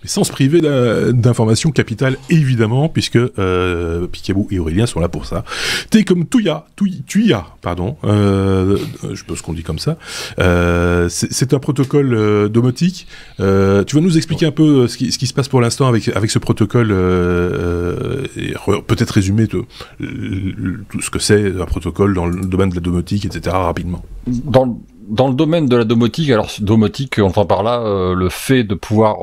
Mais sans se priver d'informations capitales, évidemment, puisque Picaboo et Aurélien sont là pour ça. T'es comme Tuya, pardon, je pense qu'on dit comme ça. C'est un protocole domotique. Tu vas nous expliquer un peu ce qui se passe pour l'instant avec ce protocole, et peut-être résumer tout ce que c'est un protocole dans le domaine de la domotique, etc. rapidement. Dans le domaine de la domotique, alors domotique, on entend par là le fait de pouvoir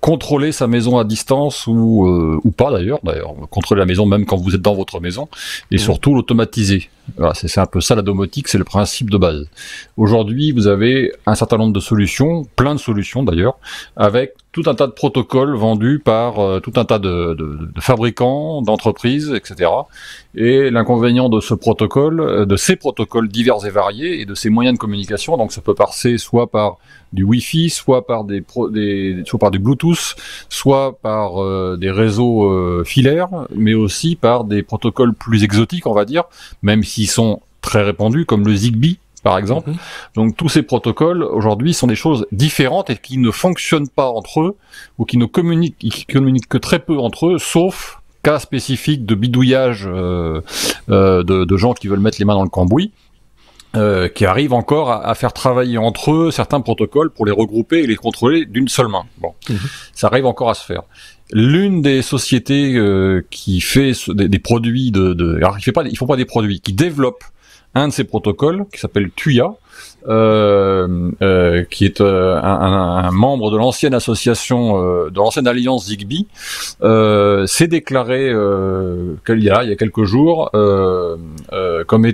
contrôler sa maison à distance ou pas d'ailleurs, contrôler la maison même quand vous êtes dans votre maison, et surtout l'automatiser. Voilà, c'est un peu ça la domotique, c'est le principe de base. Aujourd'hui, vous avez un certain nombre de solutions, plein de solutions d'ailleurs, avec tout un tas de protocoles vendus par tout un tas de fabricants, d'entreprises, etc. Et l'inconvénient de ces protocoles divers et variés, et de ces moyens de communication, donc ça peut passer soit par du Wi-Fi, soit par soit par du Bluetooth, soit par des réseaux filaires, mais aussi par des protocoles plus exotiques, on va dire, même s'ils sont très répandus, comme le Zigbee, par exemple. Donc tous ces protocoles, aujourd'hui, sont des choses différentes et qui ne fonctionnent pas entre eux, ou qui communiquent que très peu entre eux, sauf cas spécifiques de bidouillage de gens qui veulent mettre les mains dans le cambouis, qui arrivent encore à faire travailler entre eux certains protocoles pour les regrouper et les contrôler d'une seule main. Bon, ça arrive encore à se faire. L'une des sociétés qui fait des produits alors ils font pas des produits, qui développent un de ces protocoles, qui s'appelle Tuya, qui est un membre de l'ancienne association, de l'ancienne alliance Zigbee, s'est déclaré il y a quelques jours comme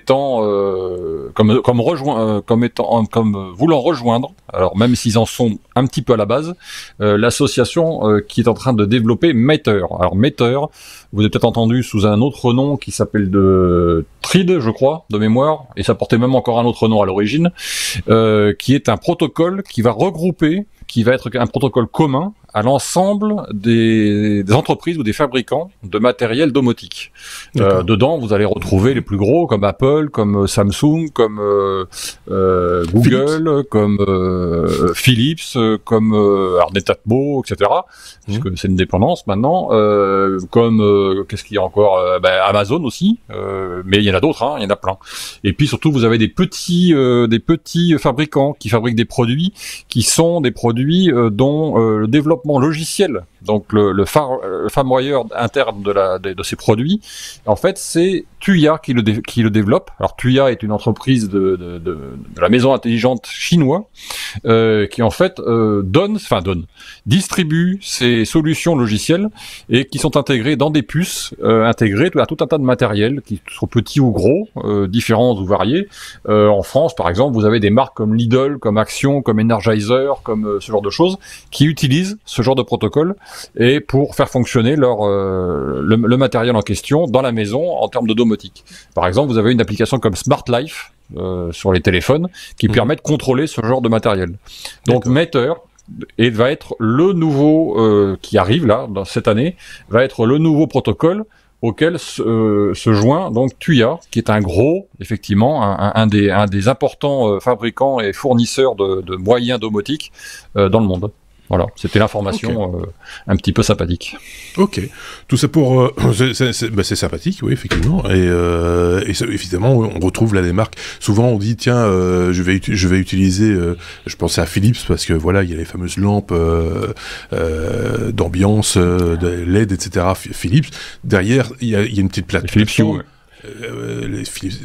voulant rejoindre, alors même s'ils en sont un petit peu à la base, l'association qui est en train de développer Matter. Alors Matter, vous avez peut-être entendu sous un autre nom qui s'appelle Thread, je crois, de mémoire, et ça portait même encore un autre nom à l'origine, qui est un protocole qui va regrouper, qui va être un protocole commun à l'ensemble des entreprises ou des fabricants de matériel domotique. Dedans, vous allez retrouver les plus gros, comme Apple, comme Samsung, comme Google, comme Philips, comme Netatmo, etc. Puisque c'est une dépendance maintenant. Comme qu'est-ce qu'il y a encore, Amazon aussi. Mais il y en a d'autres, hein, il y en a plein. Et puis surtout, vous avez des petits fabricants qui fabriquent des produits qui sont des produits dont le développement logiciel, donc le firmware interne de ces produits, en fait, c'est Tuya qui le développe. Alors Tuya est une entreprise de la maison intelligente chinois qui en fait distribue ces solutions logicielles et qui sont intégrées dans des puces intégrées à tout un tas de matériel qui sont petits ou gros, différents ou variés. En France, par exemple, vous avez des marques comme Lidl, comme Action, comme Energizer, comme ce genre de choses qui utilisent ce genre de protocole et pour faire fonctionner le matériel en question dans la maison en termes de domotique. Par exemple, vous avez une application comme Smart Life sur les téléphones qui permet de contrôler ce genre de matériel. Donc Matter va être le nouveau qui arrive là dans cette année, va être le nouveau protocole auquel se joint donc Tuya, qui est effectivement un des importants fabricants et fournisseurs de moyens domotiques dans le monde. Voilà, c'était l'information un petit peu sympathique. Ok, tout ça pour... c'est sympathique, oui, effectivement. Et évidemment, on retrouve là des marques. Souvent, on dit, tiens, je vais utiliser... je pensais à Philips, parce que voilà, il y a les fameuses lampes d'ambiance, LED, etc. Philips. Derrière, il y a une petite plateforme. Philips Hue,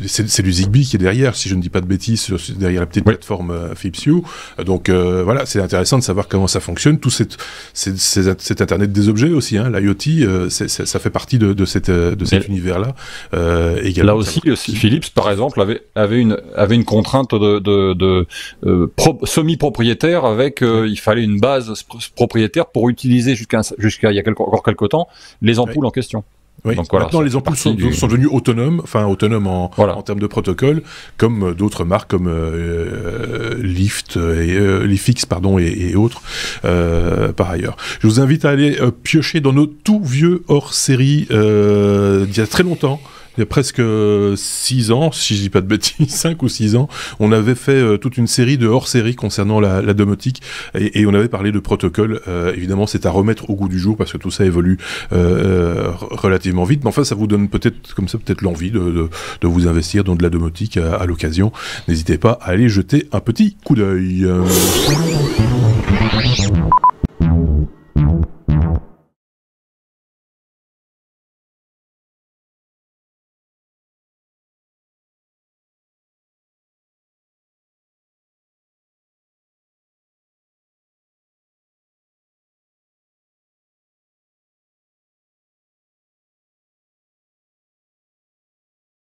c'est du Zigbee qui est derrière, si je ne dis pas de bêtises, derrière la petite plateforme Philips Hue. Donc voilà, c'est intéressant de savoir comment ça fonctionne. Tout cet Internet des objets aussi, hein, l'IoT, ça fait partie de cet univers-là. Également, là aussi, Philips, par exemple, avait une contrainte de semi-propriétaire avec, il fallait une base propriétaire pour utiliser jusqu'à il y a encore quelques temps les ampoules en question. Oui. Donc, voilà, maintenant les ampoules sont devenues autonomes, en termes de protocole, comme d'autres marques comme Lifix et autres par ailleurs. Je vous invite à aller piocher dans nos tout vieux hors-série d'il y a très longtemps. il y a presque 6 ans, si je dis pas de bêtises, 5 ou 6 ans, on avait fait toute une série de hors-série concernant la domotique et on avait parlé de protocole. Évidemment, c'est à remettre au goût du jour parce que tout ça évolue relativement vite. Mais enfin, ça vous donne peut-être comme ça peut-être l'envie de vous investir dans de la domotique à l'occasion. N'hésitez pas à aller jeter un petit coup d'œil.